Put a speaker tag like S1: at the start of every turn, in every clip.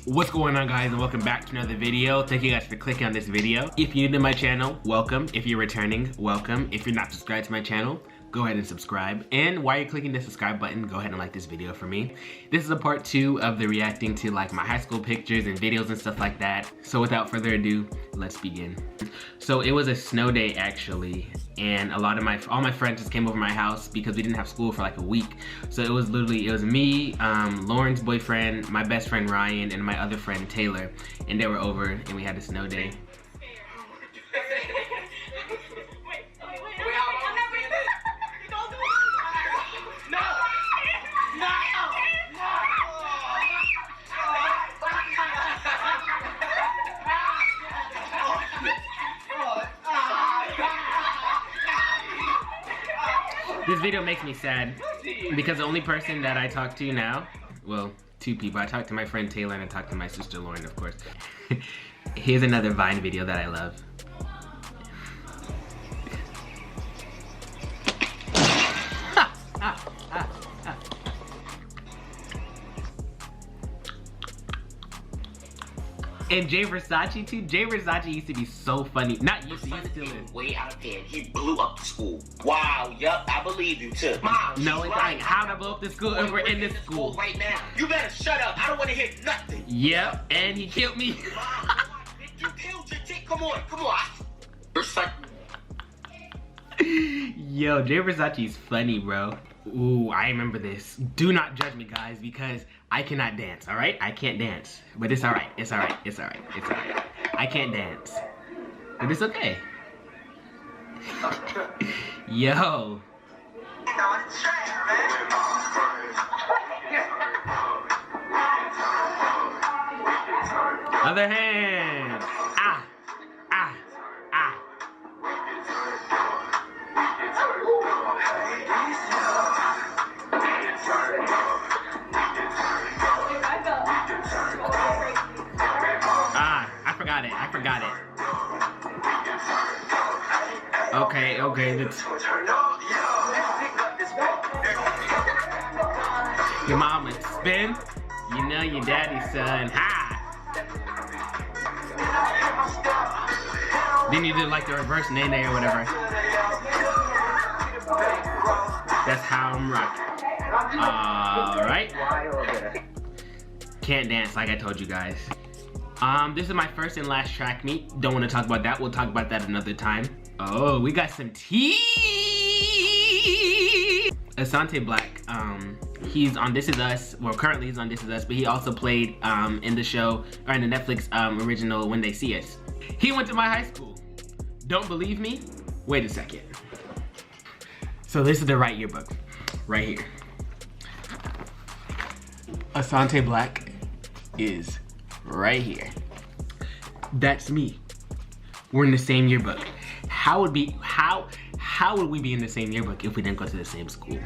S1: What's going on, guys, and welcome back to another video. Thank you guys for clicking on this video. If you're new to my channel, welcome. If you're returning, welcome. If you're not subscribed to my channel, go ahead and subscribe. And while you're clicking the subscribe button, go ahead and like this video for me. This is a part 2 of the reacting to like my high school pictures and videos and stuff like that. So without further ado, let's begin. So it was a snow day actually, and all my friends just came over my house because we didn't have school for like a week. So it was me, Lauren's boyfriend, my best friend Ryan, and my other friend Taylor, and they were over and we had a snow day. This video makes me sad because the only person that I talk to now, well, 2 people. I talked to my friend Taylor and I talked to my sister Lauren, of course. Here's another Vine video that I love. And Jay Versace too. Jay Versace used to be so funny. Not used to, he still is.
S2: Way out of hand. He blew up the school. Wow, yup, I believe you too. Mom,
S1: no, it's like, how'd I blow up the school and we're in this school
S2: right now? You better shut up. I don't want to hear nothing.
S1: Yep, and he killed me.
S2: Mom, you killed your chick. Come on, come on. You're such...
S1: Yo, Jay Versace's funny, bro. Ooh, I remember this. Do not judge me, guys, because I cannot dance, all right? I can't dance, but it's all right. It's all right. It's all right. It's all right. I can't dance, but it's okay. Yo. Other hand. Ah, ah, ah. I forgot it. Okay, that's... Your mama spin, you know your daddy's son. Ha! Then you did like the reverse nene or whatever. That's how I'm rocking. Alright. Can't dance like I told you guys. This is my first and last track meet. Don't want to talk about that. We'll talk about that another time. Oh, we got some tea. Asante Black, he's on This Is Us. Well, currently he's on This Is Us, but he also played in the show, or in the Netflix original When They See Us. He went to my high school. Don't believe me? Wait a second. So this is the right yearbook, right here. Asante Black is right here. That's me. We're in the same yearbook. How would we be in the same yearbook if we didn't go to the same school?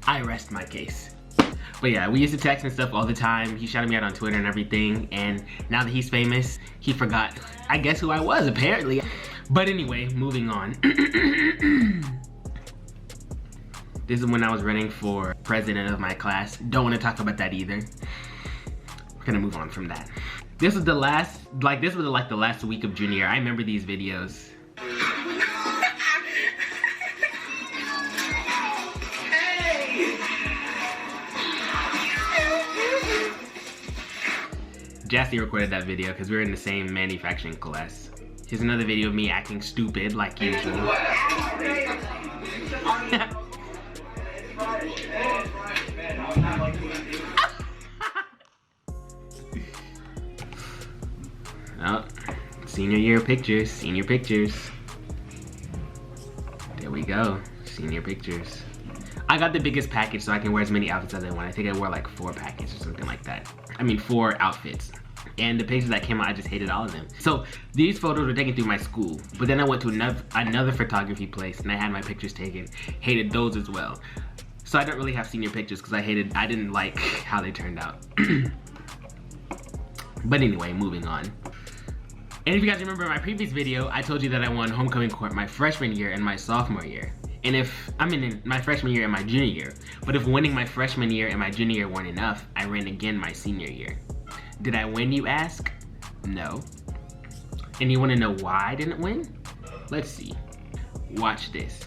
S1: I rest my case. But yeah, we used to text and stuff all the time. He shouted me out on Twitter and everything, and now that he's famous, he forgot, I guess, who I was, apparently. But anyway, moving on. This is when I was running for president of my class. Don't want to talk about that either. We're gonna move on from that. This was the last, like the last week of junior year. I remember these videos. Jassy recorded that video because we were in the same manufacturing class. Here's another video of me acting stupid like usual. Oh, senior year pictures, senior pictures. There we go, senior pictures. I got the biggest package so I can wear as many outfits as I want. I think I wore like 4 packages or something like that. I mean 4 outfits. And the pictures that came out, I just hated all of them. So these photos were taken through my school, but then I went to another photography place and I had my pictures taken. Hated those as well. So I don't really have senior pictures because I didn't like how they turned out. But anyway, moving on. And if you guys remember in my previous video, I told you that I won homecoming court my freshman year and my sophomore year. And if I'm in my freshman year and my junior year, but if winning my freshman year and my junior year weren't enough, I ran again my senior year. Did I win, you ask? No. And you wanna know why I didn't win? Let's see. Watch this.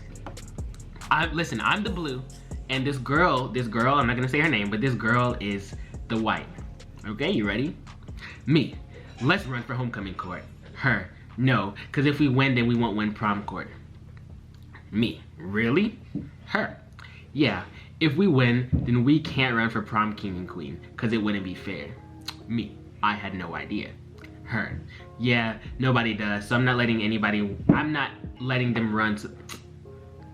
S1: Listen, I'm the blue, and this girl, I'm not gonna say her name, but this girl is the white. Okay, you ready? Me, let's run for homecoming court. Her, no, because if we win, then we won't win prom court. Me, really? Her, yeah, if we win, then we can't run for prom king and queen, because it wouldn't be fair. Me, I had no idea. Her, yeah, nobody does, so I'm not letting them run.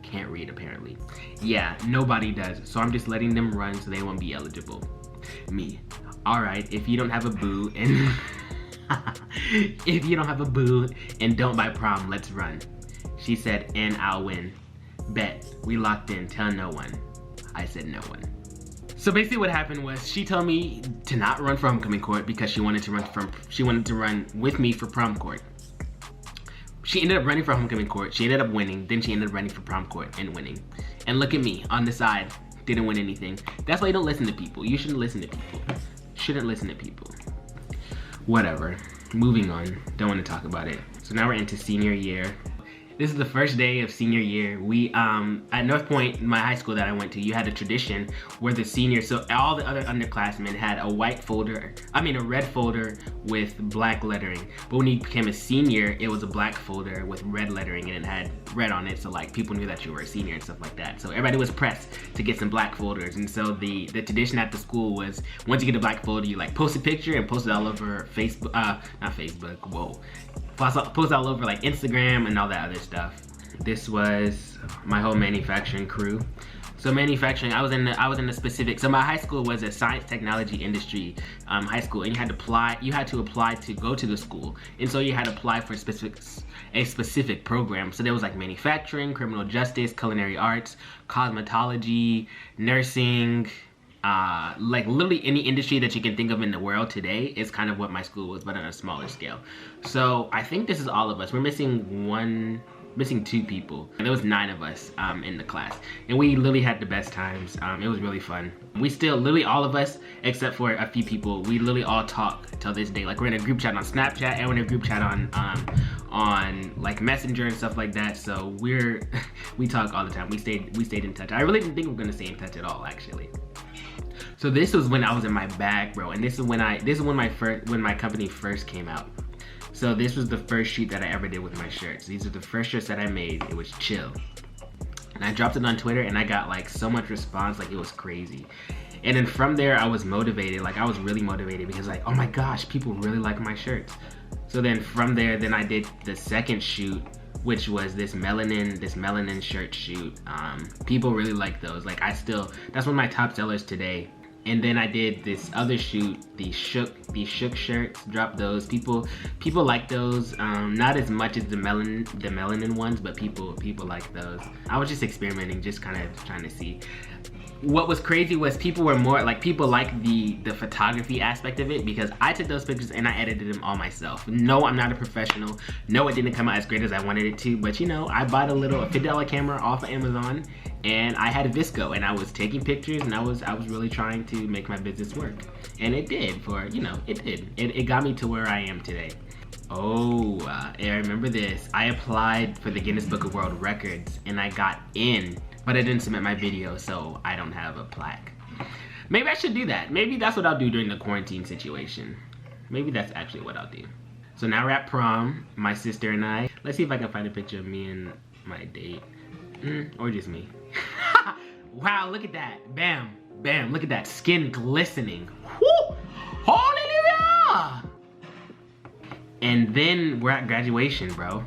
S1: Can't read apparently. Yeah, nobody does, so I'm just letting them run so they won't be eligible. Me, all right, if you don't have a boo and if you don't have a boo and don't buy prom, let's run. She said, and I'll win. Bet, we locked in, tell no one. I said no one. So basically what happened was she told me to not run for homecoming court because she wanted to run with me for prom court. She ended up running for homecoming court, she ended up winning, then she ended up running for prom court and winning. And look at me, on the side, didn't win anything. That's why you don't listen to people. You shouldn't listen to people. Shouldn't listen to people. Whatever, moving on, don't want to talk about it. So now we're into senior year. This is the first day of senior year. We, at North Point, my high school that I went to, you had a tradition where the seniors, so all the other underclassmen had a red folder with black lettering. But when you became a senior, it was a black folder with red lettering and it had red on it. So like people knew that you were a senior and stuff like that. So everybody was pressed to get some black folders. And so the tradition at the school was once you get a black folder, you like post a picture and post it all over Facebook, not Facebook, whoa. Post all over like Instagram and all that other stuff. This was my whole manufacturing crew. So manufacturing, I was in the specific, so my high school was a science technology industry high school, and you had to apply to go to the school. And so you had to apply for a specific program. So there was like manufacturing, criminal justice, culinary arts, cosmetology, nursing, like literally any industry that you can think of in the world today is kind of what my school was, but on a smaller scale. So I think this is all of us. We're missing two people. There was 9 of us in the class, and we literally had the best times. It was really fun. We still, literally all of us, except for a few people, we literally all talk till this day. Like we're in a group chat on Snapchat, and we're in a group chat on like Messenger and stuff like that. So we talk all the time. We stayed in touch. I really didn't think we were gonna stay in touch at all, actually. So this was when I was in my bag, bro, and this is when my company first came out. So this was the first shoot that I ever did with my shirts. These are the first shirts that I made. It was chill. And I dropped it on Twitter and I got like so much response, like it was crazy. And then from there I was motivated, like I was really motivated because like, oh my gosh, people really like my shirts. So then from there, then I did the second shoot, which was this melanin shirt shoot. People really like those. Like that's one of my top sellers today. And then I did this other shoot, the shook shirts, dropped those. People like those, not as much as the melanin ones, but people like those. I was just experimenting, just kind of trying to see. What was crazy was people liked the photography aspect of it because I took those pictures and I edited them all myself. No, I'm not a professional. No, it didn't come out as great as I wanted it to, but you know, I bought a $50 camera off of Amazon and I had a VSCO and I was taking pictures and I was really trying to make my business work. And it did it got me to where I am today. Oh, I remember this. I applied for the Guinness Book of World Records and I got in, but I didn't submit my video, so I don't have a plaque. Maybe I should do that. Maybe that's what I'll do during the quarantine situation. Maybe that's actually what I'll do. So now we're at prom, my sister and I. Let's see if I can find a picture of me and my date. Or just me. Wow, look at that. Bam, bam, look at that. Skin glistening. Woo! Hallelujah! And then we're at graduation, bro.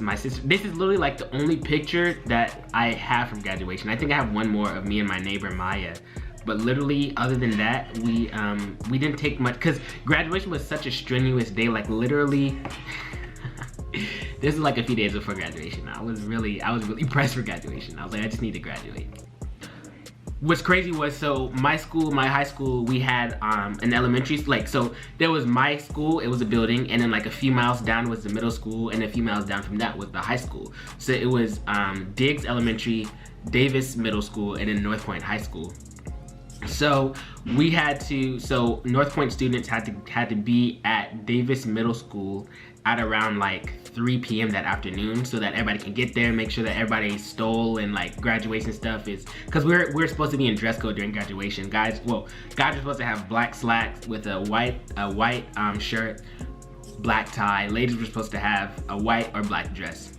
S1: My sister, this is literally like the only picture that I have from graduation. I think I have one more of me and my neighbor Maya, but literally other than that, we didn't take much because graduation was such a strenuous day. Like literally this is like a few days before graduation. I was really pressed for graduation. I was like, I just need to graduate. What's crazy was, so my high school, we had an elementary, like, so there was my school, it was a building, and then like a few miles down was the middle school, and a few miles down from that was the high school. So it was Diggs Elementary, Davis Middle School, and then North Point High School. So we had to, so North Point students had to be at Davis Middle School at around like 3 p.m. that afternoon, so that everybody can get there, make sure that everybody stole and like graduation stuff is, because we're supposed to be in dress code during graduation. Guys are supposed to have black slacks with a white shirt, black tie. Ladies were supposed to have a white or black dress.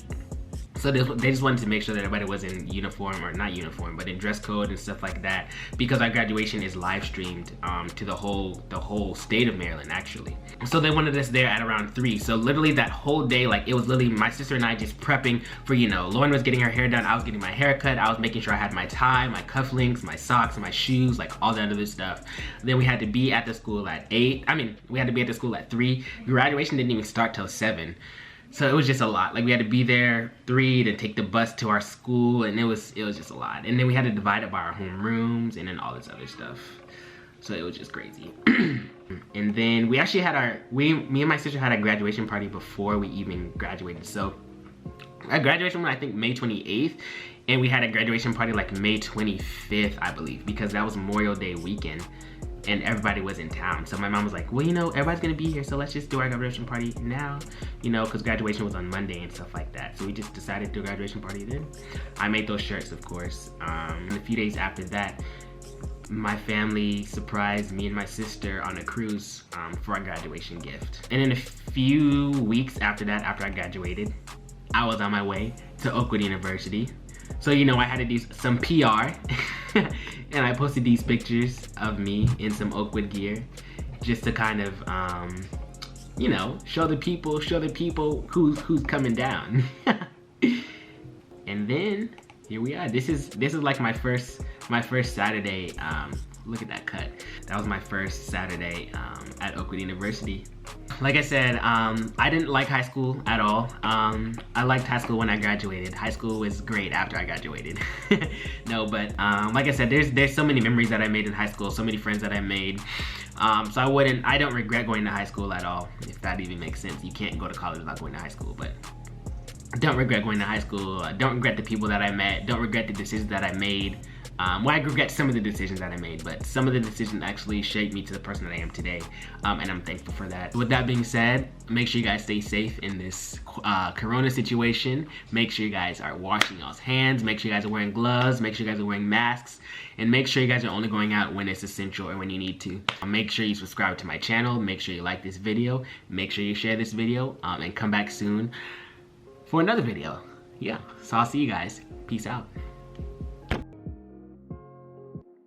S1: So they just wanted to make sure that everybody was in uniform, or not uniform, but in dress code and stuff like that, because our graduation is live streamed to the whole state of Maryland, actually. So they wanted us there at around 3. So literally that whole day, like, it was literally my sister and I just prepping for, you know, Lauren was getting her hair done, I was getting my hair cut, I was making sure I had my tie, my cufflinks, my socks, my shoes, like all that other stuff. Then we had to be at the school at 8. I mean, we had to be at the school at 3. Graduation didn't even start till 7. So it was just a lot. Like, we had to be there 3 to take the bus to our school, and it was just a lot. And then we had to divide it by our home rooms and then all this other stuff. So it was just crazy. And then we actually had me and my sister had a graduation party before we even graduated. So our graduation was, I think, May 28th, and we had a graduation party like May 25th, I believe, because that was Memorial Day weekend. And everybody was in town. So my mom was like, well, you know, everybody's gonna be here, so let's just do our graduation party now, you know, because graduation was on Monday and stuff like that. So we just decided to do a graduation party then. I made those shirts, of course. And a few days after that, my family surprised me and my sister on a cruise for our graduation gift. And then a few weeks after that, after I graduated, I was on my way to Oakwood University. So, you know, I had to do some PR. And I posted these pictures of me in some Oakwood gear, just to kind of, you know, show the people who's coming down. And then here we are. This is like my first Saturday. Look at that cut. That was my first Saturday at Oakwood University. Like I said, I didn't like high school at all. I liked high school when I graduated. High school was great after I graduated. No, but like I said, there's so many memories that I made in high school, so many friends that I made. So I don't regret going to high school at all, if that even makes sense. You can't go to college without going to high school, but I don't regret going to high school. I don't regret the people that I met. Don't regret the decisions that I made. Well, I regret some of the decisions that I made, but some of the decisions actually shaped me to the person that I am today, and I'm thankful for that. With that being said, make sure you guys stay safe in this corona situation. Make sure you guys are washing y'all's hands. Make sure you guys are wearing gloves. Make sure you guys are wearing masks. And make sure you guys are only going out when it's essential or when you need to. Make sure you subscribe to my channel. Make sure you like this video. Make sure you share this video, and come back soon for another video. Yeah, so I'll see you guys. Peace out.